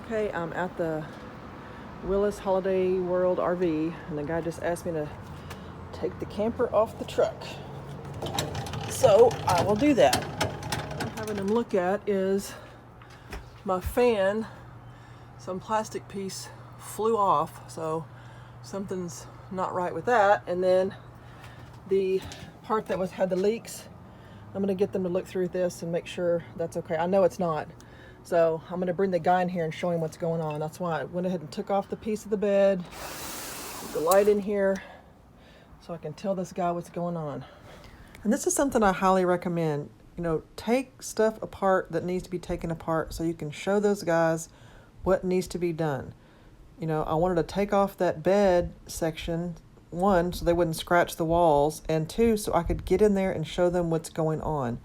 Okay, I'm at the Willis Holiday World RV, and the guy just asked me to take the camper off the truck. So I will do that. What I'm having him look at is my fan. Some plastic piece flew off, so something's not right with that. And then the part that had the leaks, I'm gonna get them to look through this and make sure that's okay. I know it's not. So I'm gonna bring the guy in here and show him what's going on. That's why I went ahead and took off the piece of the bed, put the light in here, so I can tell this guy what's going on. And this is something I highly recommend. You know, take stuff apart that needs to be taken apart so you can show those guys what needs to be done. You know, I wanted to take off that bed section, one, so they wouldn't scratch the walls, and two, so I could get in there and show them what's going on.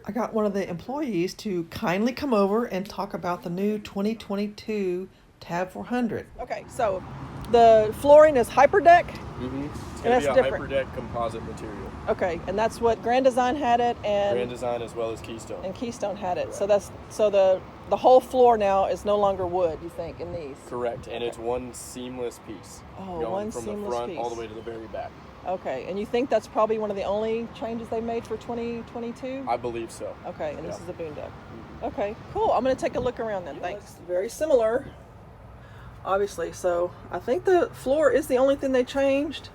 I got one of the employees to kindly come over and talk about the new 2022 TAB 400. Okay, so the flooring is Hyperdeck? Mm-hmm. It's going to be a Hyperdeck composite material. Okay, and that's what Grand Design had it, and Grand Design as well as Keystone. And Keystone had it. Correct. So the whole floor now is no longer wood, you think, in these? Correct, and it's one seamless piece. Oh, going one from seamless the front piece. all the way to the very back. Okay, and you think that's probably one of the only changes they made for 2022? I believe so. Okay, and this is a boondock. Mm-hmm. Okay, cool. I'm going to take a look around then. Thanks. Very similar, obviously. So I think the floor is the only thing they changed.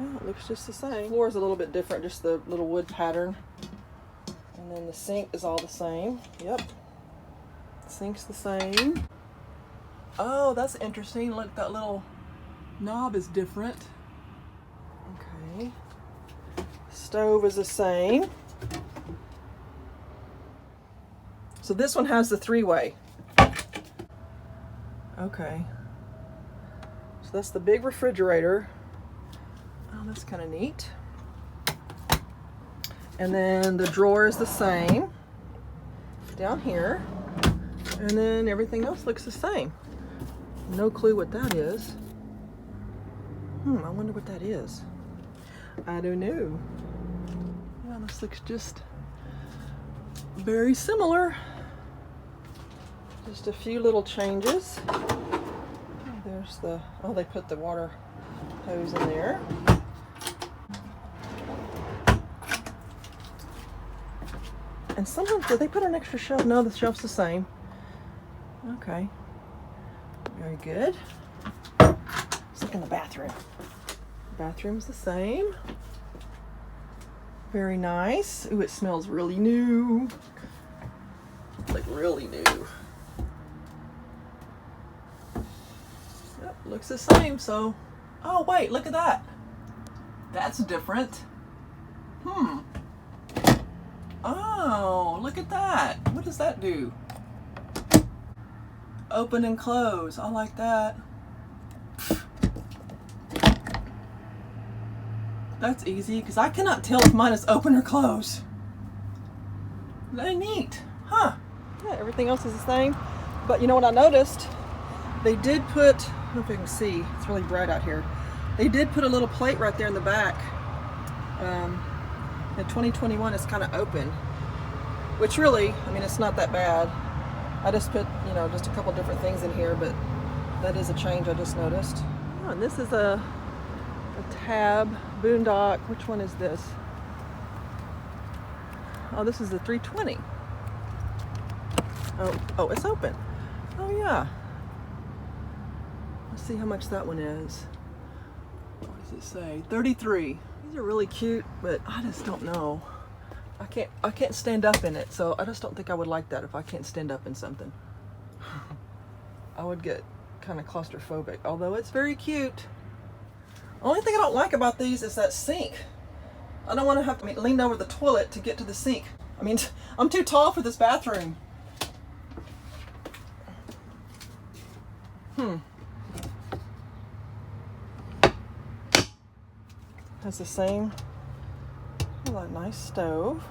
Yeah, it looks just the same. The floor is a little bit different, just the little wood pattern. And then the sink is all the same. Yep. The sink's the same. Oh, that's interesting. Look, that little knob is different. Okay. Stove is the same. So this one has the three-way. Okay. So that's the big refrigerator. Oh, that's kind of neat. And then the drawer is the same down here. And then everything else looks the same. No clue what that is. I wonder what that is. I don't know. Yeah, this looks just very similar. Just a few little changes. There's the, oh, they put the water hose in there. And sometimes, did they put an extra shelf? No, the shelf's the same. Okay. Very good. Let's look in the bathroom. The bathroom's the same. Very nice. Ooh, it smells really new. Like really new. Yep, looks the same, so. Oh, wait, look at that. That's different. Oh, look at that. What does that do? Open and close. I like that. That's easy, because I cannot tell if mine is open or closed. Very neat. Huh. Yeah, everything else is the same. But you know what I noticed? They did put, I don't know if you can see, it's really bright out here. They did put a little plate right there in the back. In 2021 it's kind of open, which really, I mean, it's not that bad. I just put, you know, just a couple different things in here, but that is a change I just noticed. Oh, and this is a TAB boondock. Which one is this? Oh, this is the 320. Oh, it's open. Oh yeah. Let's see how much that one is. What does it say? 33. These are really cute, but I just don't know. I can't stand up in it, so I just don't think I would like that if I can't stand up in something. I would get kind of claustrophobic, although it's very cute. Only thing I don't like about these is that sink. I don't want to have to lean over the toilet to get to the sink. I mean, I'm too tall for this bathroom. Has the same, a nice stove.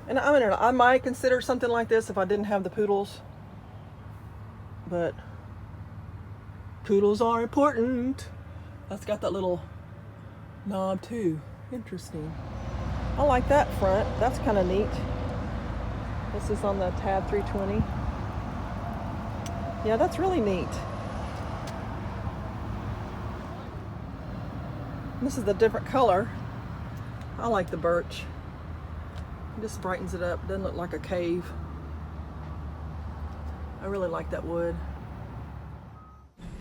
And I mean, I might consider something like this if I didn't have the poodles, but poodles are important. That's got that little knob too. Interesting. I like that front. That's kind of neat. This is on the TAB 320. Yeah, that's really neat. This is the different color. I like the birch. It just brightens it up. Doesn't look like a cave. I really like that wood.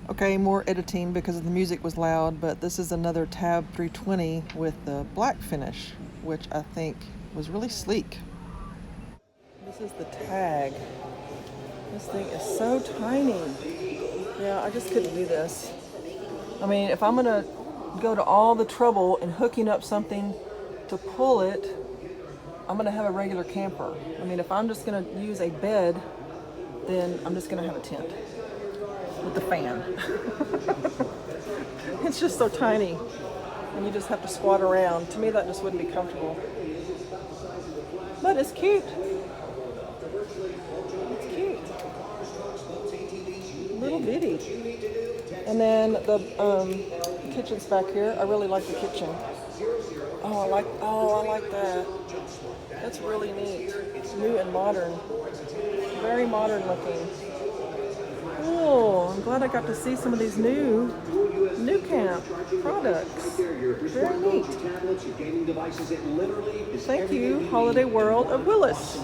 Okay, more editing because the music was loud, but this is another TAB 320 with the black finish, which I think was really sleek. This is the tag. This thing is so tiny. Yeah, I just couldn't do this. I mean, if I'm gonna go to all the trouble in hooking up something to pull it, I'm gonna have a regular camper. I mean, if I'm just gonna use a bed, then I'm just gonna have a tent with the fan. It's just so tiny, and you just have to squat around. To me, that just wouldn't be comfortable. But it's cute. It's cute. Little bitty. And then the kitchen's back here. I really like the kitchen. Oh, I like that. That's really neat. It's new and modern. Very modern looking. Cool. I'm glad I got to see some of these new Nucamp products. Very neat. Thank you, Holiday World of Willis.